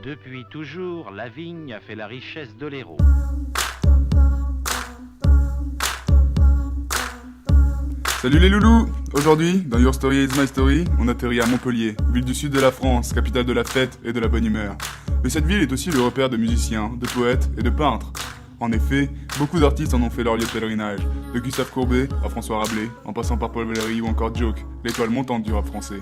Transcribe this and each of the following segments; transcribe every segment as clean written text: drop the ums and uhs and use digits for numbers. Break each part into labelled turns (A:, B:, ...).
A: Depuis toujours, la vigne a fait la richesse de l'Hérault.
B: Salut les loulous! Aujourd'hui, dans Your Story is My Story, on atterrit à Montpellier, ville du sud de la France, capitale de la fête et de la bonne humeur. Mais cette ville est aussi le repère de musiciens, de poètes et de peintres. En effet, beaucoup d'artistes en ont fait leur lieu de pèlerinage, de Gustave Courbet à François Rabelais, en passant par Paul Valéry ou encore Joke, l'étoile montante du rap français.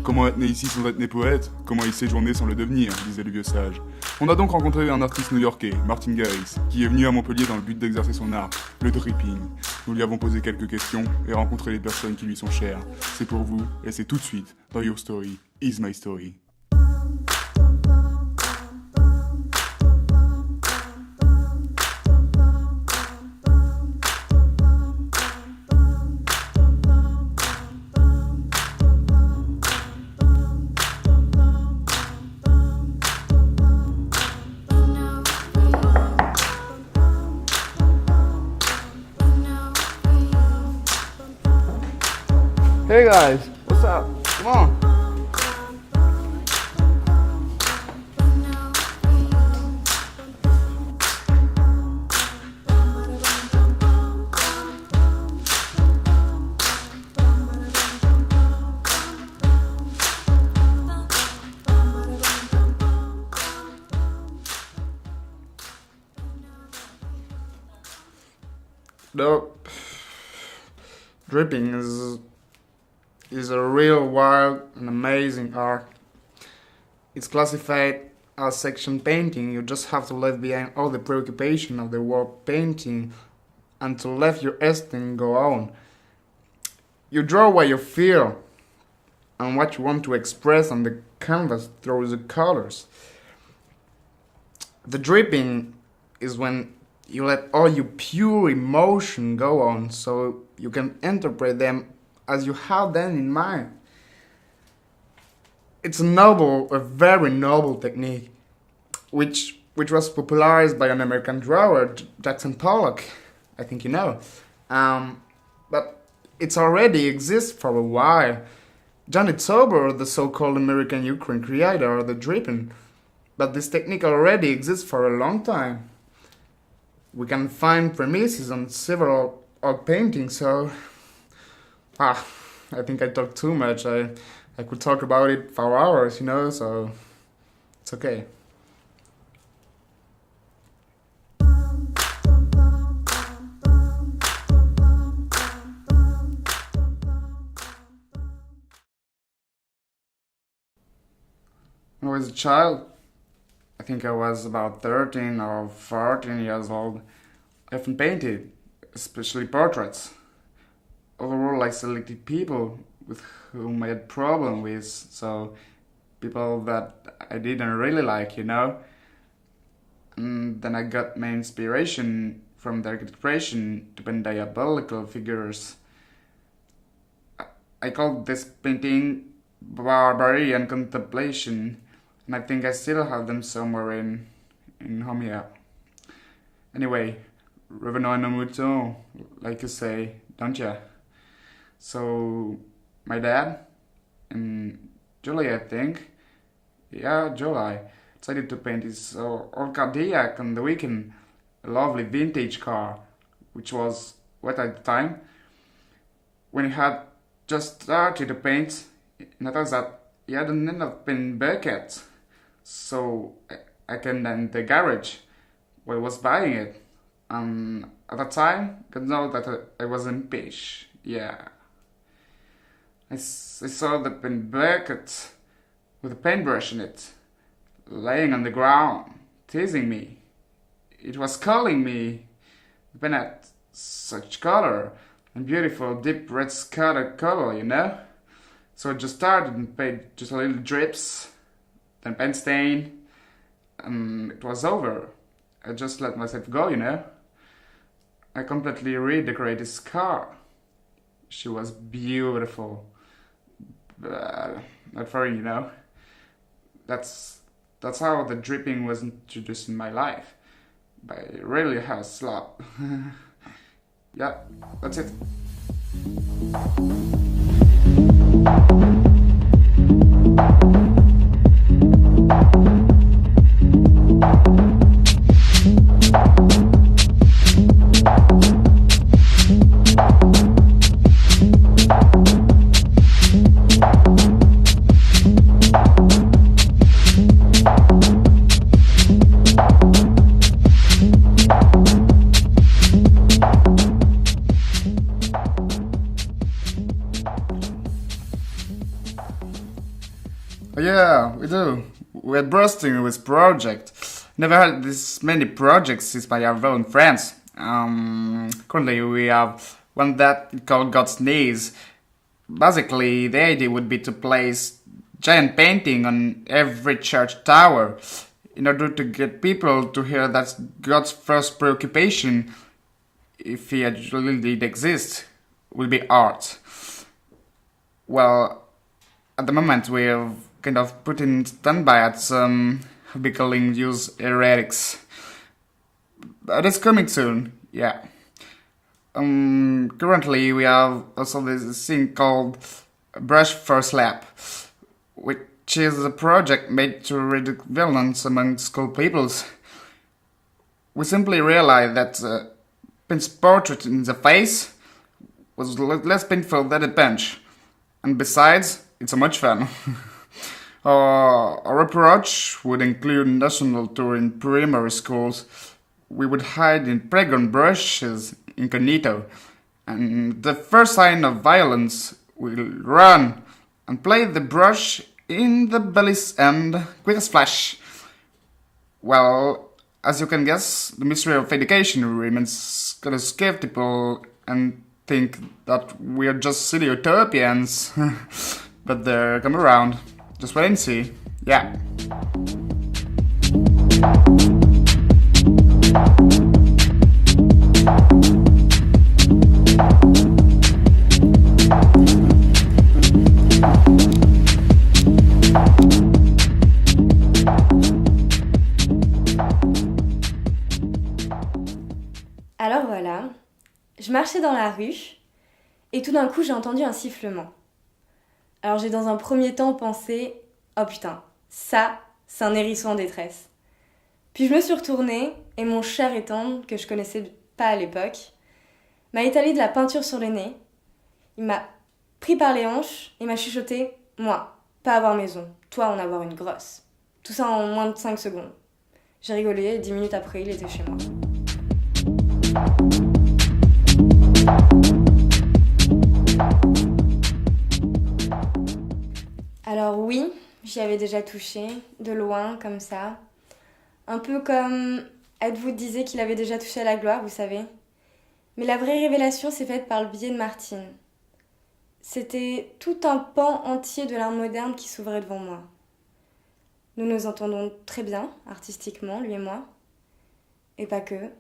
B: Comment être né ici sans être né poète? Comment y séjourner sans le devenir, disait le vieux sage. On a donc rencontré un artiste new-yorkais, Martin Garrix, qui est venu à Montpellier dans le but d'exercer son art, le dripping. Nous lui avons posé quelques questions et rencontré les personnes qui lui sont chères. C'est pour vous, et c'est tout de suite dans Your Story is My Story.
C: Hey guys, what's up? Come on. The dripping is a real wild and amazing art. It's classified as section painting. You just have to leave behind all the preoccupation of the word painting and to let your instinct go on. You draw what you feel and what you want to express on the canvas through the colors. The dripping is when you let all your pure emotion go on so you can interpret them as you have them in mind. It's a very noble technique, which was popularized by an American drawer, Jackson Pollock, I think you know. But it's already exists for a while. Janet Sober, the so-called American Ukraine creator of the dripping, but this technique already exists for a long time. We can find premises on several old paintings, so I think I talked too much. I could talk about it for hours, so it's okay. When I was a child, I think I was about 13 or 14 years old, I often painted, especially portraits. Overall, I selected people with whom I had problem with, so people that I didn't really like, And then I got my inspiration from their expression to paint diabolical figures. I called this painting Barbarian Contemplation, and I think I still have them somewhere in home here. Anyway, revenons à nos moutons, like you say, don't ya? So, my dad, in July I think, July, decided to paint his old Cadillac on the weekend, a lovely vintage car, which was wet at the time. When he had just started to paint, he noticed that he hadn't enough paint bucket, so I came down the garage where I was buying it, and at that time, I could know that I was in pitch, yeah. I saw the paint bucket with a paintbrush in it, laying on the ground, teasing me. It was calling me. The pen had such color and beautiful deep red scattered color, So I just started and paid just a little drips, then paint stain, and it was over. I just let myself go, I completely redecorated this car. She was beautiful. Not for you, That's how the dripping was introduced in my life. By really hard slap. Yeah, that's it. Oh yeah, we do. We're bursting with project. Never had this many projects since my own friends. Currently we have one that called God's Knees. Basically, the idea would be to place giant painting on every church tower in order to get people to hear that God's first preoccupation, if he actually did exist, will be art. Well, at the moment we're kind of put in standby at some becoming use heretics. But it's coming soon, yeah. Currently we have also this thing called Brush for Slap, which is a project made to reduce violence among school pupils. We simply realized that Pin's portrait in the face was less painful than a punch, and besides, it's so much fun. Our approach would include national tour in primary schools. We would hide in playground brushes incognito, and the first sign of violence we'll run and play the brush in the belly's end quick as flash. Well, as you can guess, the mystery of education remains kind of skeptical and think that we're just silly utopians. But they'll come around. Just wait and see. Yeah.
D: Alors voilà, je marchais dans la rue et tout d'un coup j'ai entendu un sifflement. Alors j'ai dans un premier temps pensé « Oh putain, ça, c'est un hérisson en détresse ». Puis je me suis retournée et mon cher étendre, que je connaissais pas à l'époque, m'a étalé de la peinture sur le nez. Il m'a pris par les hanches et m'a chuchoté « Moi, pas avoir maison, toi en avoir une grosse ». Tout ça en moins de 5 secondes. J'ai rigolé et 10 minutes après, il était chez moi. Alors oui, j'y avais déjà touché, de loin, comme ça. Un peu comme Ed Wood disait qu'il avait déjà touché à la gloire, vous savez. Mais la vraie révélation s'est faite par le biais de Martine. C'était tout un pan entier de l'art moderne qui s'ouvrait devant moi. Nous nous entendons très bien, artistiquement, lui et moi. Et pas que.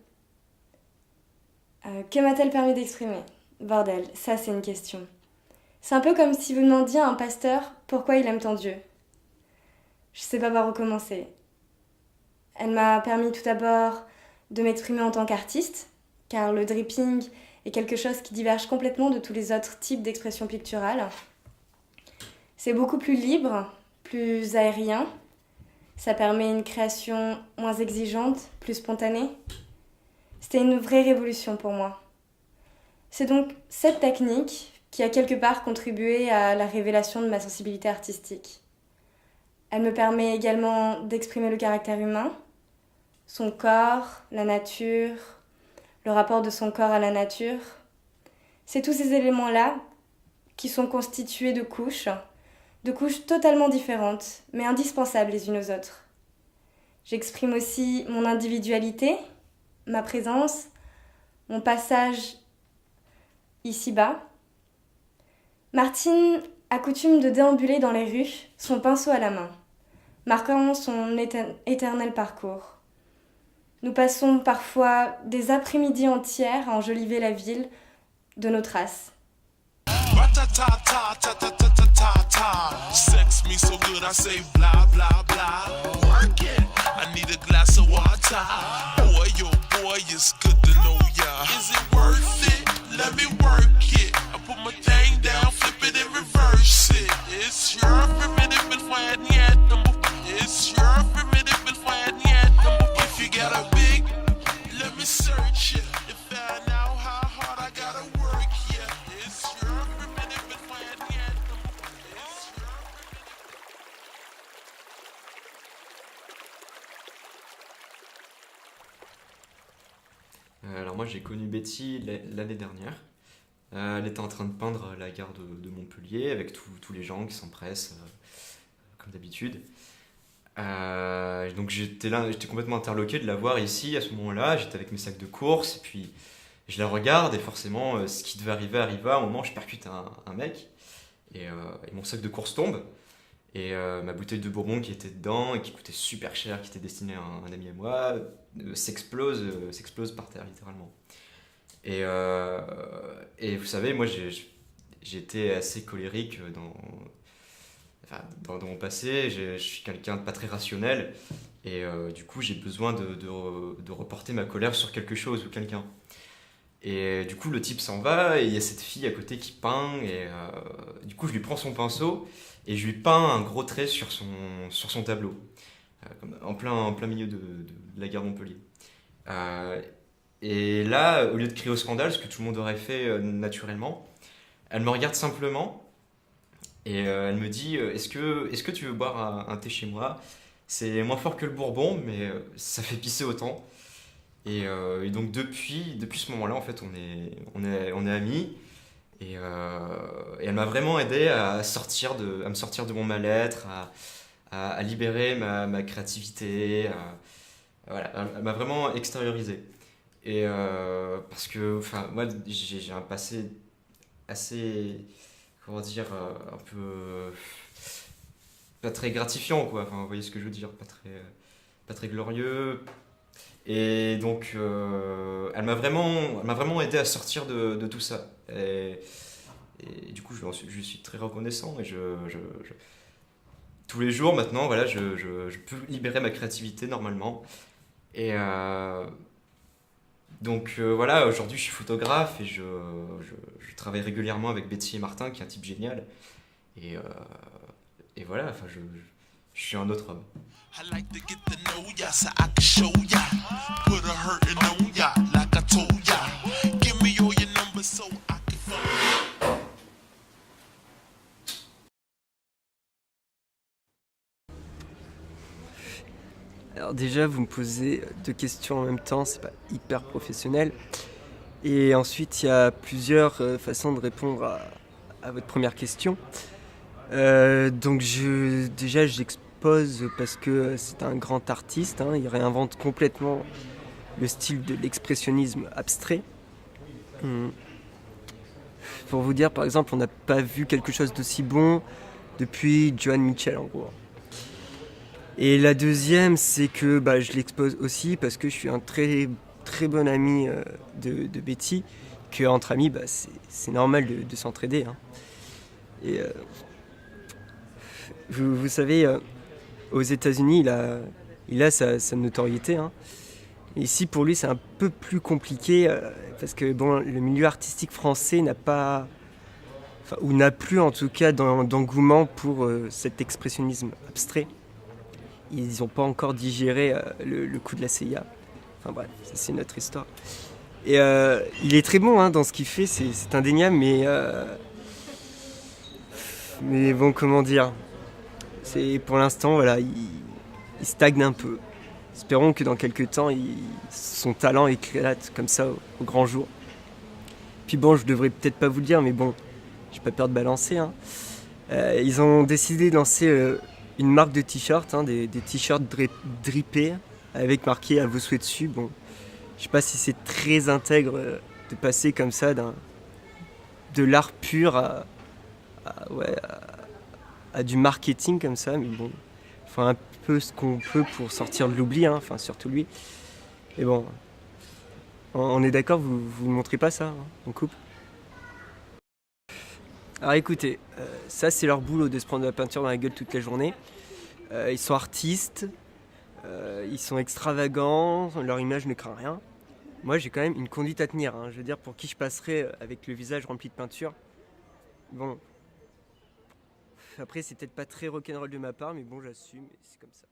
D: Que m'a-t-elle permis d'exprimer ? Bordel, ça c'est une question. C'est un peu comme si vous demandiez à un pasteur pourquoi il aime tant Dieu. Je sais pas par où commencer. Elle m'a permis tout d'abord de m'exprimer en tant qu'artiste, car le dripping est quelque chose qui diverge complètement de tous les autres types d'expression picturale. C'est beaucoup plus libre, plus aérien. Ça permet une création moins exigeante, plus spontanée. C'était une vraie révolution pour moi. C'est donc cette technique qui a quelque part contribué à la révélation de ma sensibilité artistique. Elle me permet également d'exprimer le caractère humain, son corps, la nature, le rapport de son corps à la nature. C'est tous ces éléments-là qui sont constitués de couches totalement différentes, mais indispensables les unes aux autres. J'exprime aussi mon individualité, ma présence, mon passage ici-bas. Martine a coutume de déambuler dans les rues, son pinceau à la main, marquant son éternel parcours. Nous passons parfois des après-midi entières à enjoliver la ville de nos traces.
E: Sex me so good I say blah blah blah. Work it. I need a glass of water. Boy, your boy is good to know ya. Is it worth it? Let me work it. I put my thing down, flip it and reverse it. It's your primitive and fine yet. It's your primitive and fine yet. If you got a big, let me search it. To find out how hard I gotta work. Yeah, it's your primitive and fine yet. It's your
F: Alors moi j'ai connu Betty l'année dernière. Elle était en train de peindre la gare de Montpellier avec tous les gens qui s'empressent, comme d'habitude. Donc j'étais complètement interloqué de la voir ici à ce moment-là. J'étais avec mes sacs de course, et puis je la regarde, et forcément, ce qui devait arriver arriva. À un moment, je percute un mec, et mon sac de course tombe. Et ma bouteille de bourbon qui était dedans et qui coûtait super cher, qui était destinée à un ami à moi, s'explose par terre littéralement. Et vous savez, moi j'ai été assez colérique dans mon passé. Je suis quelqu'un de pas très rationnel, et du coup j'ai besoin de reporter ma colère sur quelque chose ou quelqu'un. Et du coup le type s'en va, et il y a cette fille à côté qui peint, et du coup je lui prends son pinceau et je lui peins un gros trait sur son tableau, en plein milieu de la gare de Montpellier. Et là, au lieu de crier au scandale, ce que tout le monde aurait fait naturellement, elle me regarde simplement, et elle me dit est-ce que tu veux boire un thé chez moi? C'est moins fort que le bourbon, mais ça fait pisser autant. Et donc depuis ce moment-là, en fait, on est amis. Et elle m'a vraiment aidé à me sortir de mon mal-être, à libérer ma créativité. Voilà, elle m'a vraiment extériorisé. Et parce que, enfin, moi, j'ai un passé assez, comment dire, un peu pas très gratifiant, quoi. Enfin, vous voyez ce que je veux dire, pas très glorieux. Et donc, elle m'a vraiment aidé à sortir de tout ça. Et du coup, je suis très reconnaissant, et tous les jours maintenant, voilà, je peux libérer ma créativité normalement. Et donc voilà, aujourd'hui je suis photographe, et je travaille régulièrement avec Betty et Martin, qui est un type génial. Et voilà, enfin, je suis un autre homme.
E: I like to get to know ya so I can show ya. Put a hurtin' on ya like I told ya. Give me all your numbers so I can phone.
G: Alors déjà, vous me posez 2 questions en même temps, c'est pas hyper professionnel. Et ensuite, il y a plusieurs façons de répondre à votre première question. Donc j'expose parce que c'est un grand artiste, hein, il réinvente complètement le style de l'expressionnisme abstrait. Pour vous dire, par exemple, on n'a pas vu quelque chose d'aussi bon depuis Joan Mitchell, en gros. Et la deuxième, c'est que je l'expose aussi parce que je suis un très, très bon ami de Betty, qu'entre amis, c'est normal de s'entraider, hein. Et vous savez, aux États-Unis, il a sa notoriété, hein. Et ici, pour lui, c'est un peu plus compliqué parce que le milieu artistique français n'a pas, ou n'a plus en tout cas d'engouement pour cet expressionnisme abstrait. Ils n'ont pas encore digéré le coup de la CIA. Enfin bref, ça c'est notre histoire. Et il est très bon, hein, dans ce qu'il fait, c'est indéniable, mais bon, comment dire, pour l'instant, voilà, il stagne un peu. Espérons que dans quelques temps, son talent éclate comme ça au grand jour. Puis bon, je devrais peut-être pas vous le dire, mais bon, j'ai pas peur de balancer, hein. Ils ont décidé de lancer une marque de t-shirts, hein, des t-shirts drippés avec marqué à vos souhaits dessus. Bon, je sais pas si c'est très intègre de passer comme ça de l'art pur à du marketing comme ça, mais bon, enfin un peu ce qu'on peut pour sortir de l'oubli, hein, enfin surtout lui. Et bon, on est d'accord, vous ne montrez pas ça, hein, en couple. Alors écoutez, ça c'est leur boulot de se prendre de la peinture dans la gueule toute la journée. Ils sont artistes, ils sont extravagants, leur image ne craint rien. Moi j'ai quand même une conduite à tenir, hein. Je veux dire, pour qui je passerais avec le visage rempli de peinture. Bon, après c'est peut-être pas très rock'n'roll de ma part, mais bon, j'assume, et c'est comme ça.